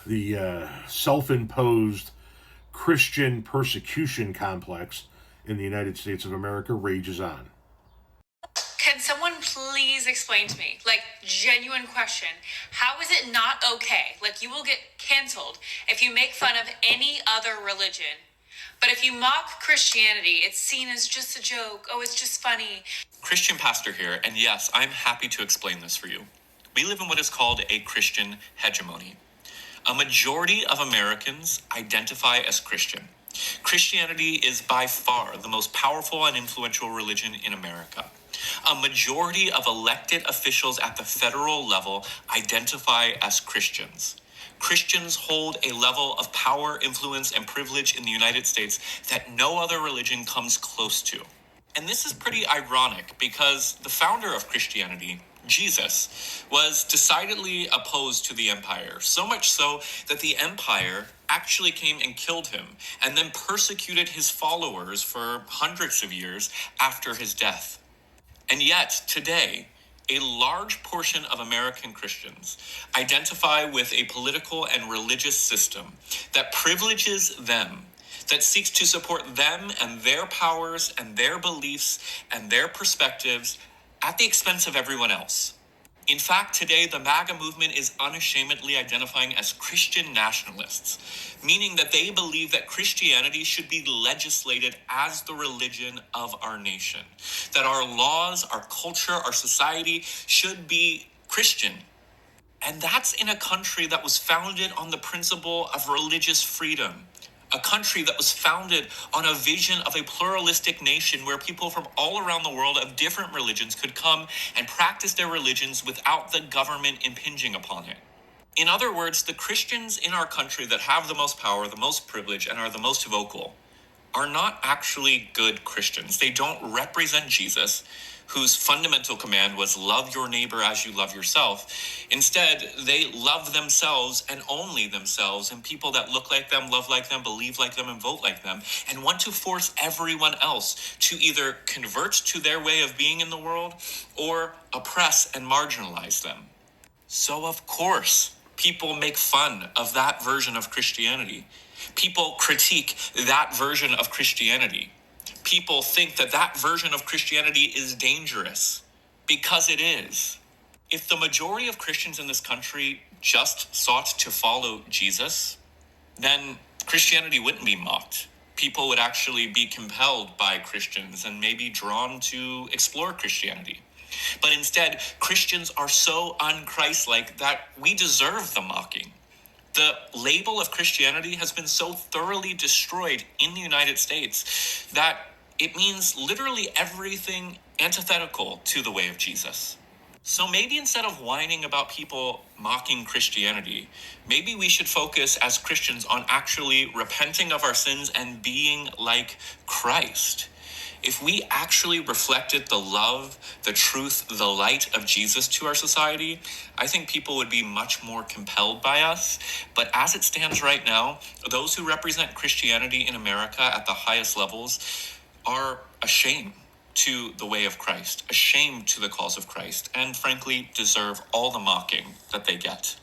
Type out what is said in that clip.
the self-imposed Christian persecution complex in the United States of America rages on. Can someone please explain to me, genuine question, how is it not okay? You will get canceled if you make fun of any other religion. But if you mock Christianity, it's seen as just a joke. Oh, it's just funny. Christian pastor here, and yes, I'm happy to explain this for you. We live in what is called a Christian hegemony. A majority of Americans identify as Christian. Christianity is by far the most powerful and influential religion in America. A majority of elected officials at the federal level identify as Christians. Christians hold a level of power, influence, and privilege in the United States that no other religion comes close to. And this is pretty ironic because the founder of Christianity, Jesus, was decidedly opposed to the empire, so much so that the empire actually came and killed him and then persecuted his followers for hundreds of years after his death. And yet, today, a large portion of American Christians identify with a political and religious system that privileges them, that seeks to support them and their powers and their beliefs and their perspectives at the expense of everyone else. In fact, today, the MAGA movement is unashamedly identifying as Christian nationalists, meaning that they believe that Christianity should be legislated as the religion of our nation, that our laws, our culture, our society should be Christian. And that's in a country that was founded on the principle of religious freedom, a country that was founded on a vision of a pluralistic nation where people from all around the world of different religions could come and practice their religions without the government impinging upon it. In other words, the Christians in our country that have the most power, the most privilege, and are the most vocal are not actually good Christians. They don't represent Jesus, whose fundamental command was love your neighbor as you love yourself. Instead, they love themselves and only themselves and people that look like them, love like them, believe like them, and vote like them, and want to force everyone else to either convert to their way of being in the world or oppress and marginalize them. So of course, people make fun of that version of Christianity. People critique that version of Christianity. People think that that version of Christianity is dangerous, because it is. If the majority of Christians in this country just sought to follow Jesus, then Christianity wouldn't be mocked. People would actually be compelled by Christians and maybe drawn to explore Christianity. But instead, Christians are so un-Christ-like that we deserve the mocking. The label of Christianity has been so thoroughly destroyed in the United States that it means literally everything antithetical to the way of Jesus. So maybe instead of whining about people mocking Christianity, maybe we should focus as Christians on actually repenting of our sins and being like Christ. If we actually reflected the love, the truth, the light of Jesus to our society, I think people would be much more compelled by us. But as it stands right now, those who represent Christianity in America at the highest levels are ashamed to the way of Christ, ashamed to the cause of Christ, and frankly deserve all the mocking that they get.